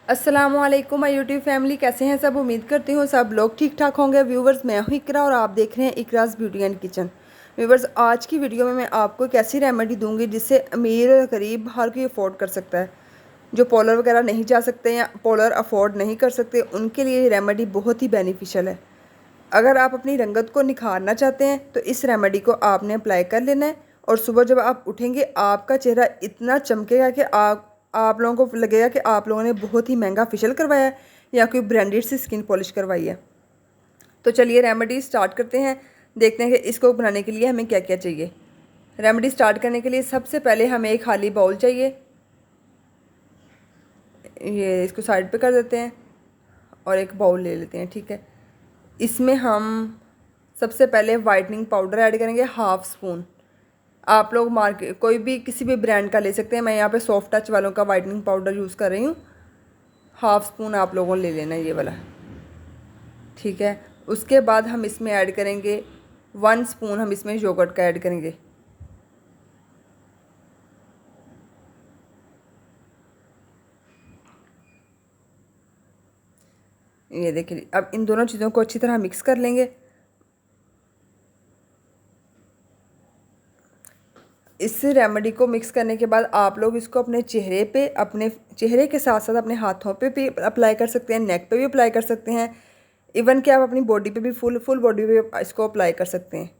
अस्सलामुअलैकुम my YouTube family, कैसे हैं सब। उम्मीद करती हूँ सब लोग ठीक ठाक होंगे। व्यूवर्स, मैं हूँ इकरा और आप देख रहे हैं इकराज़ ब्यूटी एंड किचन। व्यूवर्स, आज की वीडियो में मैं आपको एक ऐसी रेमेडी दूंगी जिससे अमीर और गरीब हर कोई अफोर्ड कर सकता है। जो पॉलर वगैरह नहीं जा सकते या पॉलर अफोर्ड नहीं कर सकते, उनके लिए ये रेमेडी बहुत ही बेनिफिशियल है। अगर आप अपनी रंगत को निखारना चाहते हैं तो इस रेमेडी को आपने अप्लाई कर लेना है और सुबह जब आप उठेंगे आपका चेहरा इतना चमकेगा कि आप लोगों को लगेगा कि आप लोगों ने बहुत ही महंगा फेशियल करवाया है या कोई ब्रांडेड सी स्किन पॉलिश करवाई है। तो चलिए रेमेडी स्टार्ट करते हैं। देखते हैं कि इसको बनाने के लिए हमें क्या क्या चाहिए। रेमेडी स्टार्ट करने के लिए सबसे पहले हमें एक खाली बाउल चाहिए। ये इसको साइड पे कर देते हैं और एक बाउल ले लेते हैं। ठीक है, इसमें हम सबसे पहले वाइटनिंग पाउडर ऐड करेंगे, हाफ़ स्पून। आप लोग मार्केट कोई भी किसी भी ब्रांड का ले सकते हैं। मैं यहाँ पे सॉफ्ट टच वालों का वाइटनिंग पाउडर यूज़ कर रही हूँ। हाफ़ स्पून आप लोगों ने ले लेना है ये वाला। ठीक है, उसके बाद हम इसमें ऐड करेंगे 1 स्पून, हम इसमें योगर्ट का ऐड करेंगे। ये देखिए, अब इन दोनों चीज़ों को अच्छी तरह मिक्स कर लेंगे। इस रेमेडी को मिक्स करने के बाद आप लोग इसको अपने चेहरे पे, अपने चेहरे के साथ साथ अपने हाथों पे भी अप्लाई कर सकते हैं, नेक पे भी अप्लाई कर सकते हैं। इवन कि आप अपनी बॉडी पे भी फुल बॉडी पे इसको अप्लाई कर सकते हैं।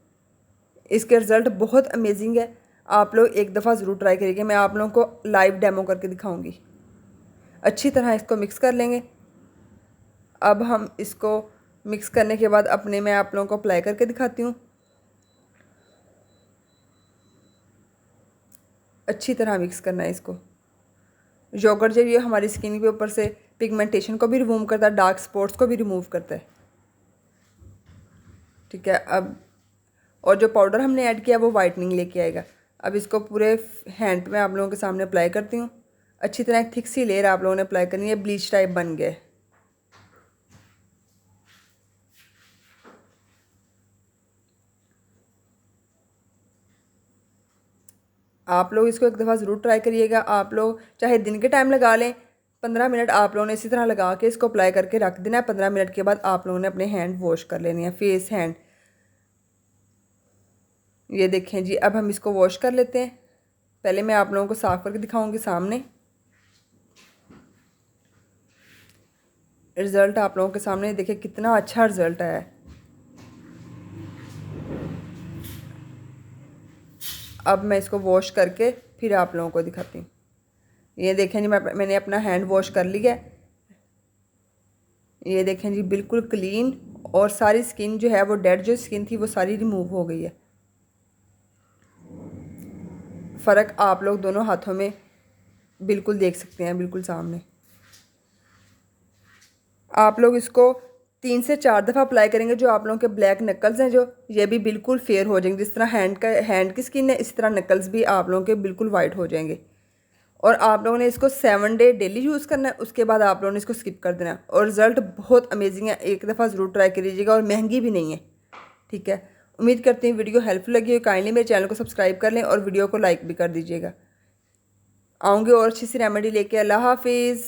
इसके रिज़ल्ट बहुत अमेजिंग है। आप लोग एक दफ़ा ज़रूर ट्राई करिएगा। मैं आप लोगों को लाइव डेमो करके दिखाऊंगी। अच्छी तरह इसको मिक्स कर लेंगे। अब हम इसको मिक्स करने के बाद अपने मैं आप लोगों को अप्लाई करके दिखाती हूँ। अच्छी तरह मिक्स करना है इसको। योगर्ट जो ये हमारी स्किन के ऊपर से पिगमेंटेशन को भी रिमूव करता है, डार्क स्पॉट्स को भी रिमूव करता है। ठीक है, अब और जो पाउडर हमने ऐड किया वो वाइटनिंग लेके आएगा। अब इसको पूरे हैंड में आप लोगों के सामने अप्लाई करती हूँ। अच्छी तरह एक थिक सी लेयर आप लोगों ने अप्लाई करनी है। ब्लीच टाइप बन गया है। आप लोग इसको एक दफ़ा ज़रूर ट्राई करिएगा। आप लोग चाहे दिन के टाइम लगा लें, 15 मिनट आप लोगों ने इसी तरह लगा के इसको अप्लाई करके रख देना है। 15 मिनट के बाद आप लोगों ने अपने हैंड वॉश कर लेने हैं, फेस हैंड। ये देखें जी, अब हम इसको वॉश कर लेते हैं। पहले मैं आप लोगों को साफ़ करके दिखाऊंगी सामने। रिज़ल्ट आप लोगों के सामने देखिए कितना अच्छा रिज़ल्ट आया है। अब मैं इसको वॉश करके फिर आप लोगों को दिखाती हूँ। ये देखें जी, मैंने अपना हैंड वॉश कर लिया है। ये देखें जी, बिल्कुल क्लीन और सारी स्किन जो है वो डेड जो स्किन थी वो सारी रिमूव हो गई है। फ़र्क आप लोग दोनों हाथों में बिल्कुल देख सकते हैं, बिल्कुल सामने। आप लोग इसको 3 से 4 दफ़ा अप्लाई करेंगे। जो आप लोगों के ब्लैक नकल्स हैं जो ये भी बिल्कुल फेयर हो जाएंगे। जिस तरह हैंड की स्किन है, इसी तरह नकल्स भी आप लोगों के बिल्कुल वाइट हो जाएंगे। और आप लोगों ने इसको 7 डे डेली यूज़ करना है। उसके बाद आप लोगों ने इसको स्किप कर देना है। और रिज़ल्ट बहुत अमेजिंग है। एक दफ़ा ज़रूर ट्राई करिएगा और महंगी भी नहीं है। ठीक है, उम्मीद करती हूँ वीडियो हेल्पफुल लगी हो। काइंडली मेरे चैनल को सब्सक्राइब कर लें और वीडियो को लाइक भी कर दीजिएगा। आऊँगी और अच्छी सी रेमेडी लेके। अल्लाह हाफिज़।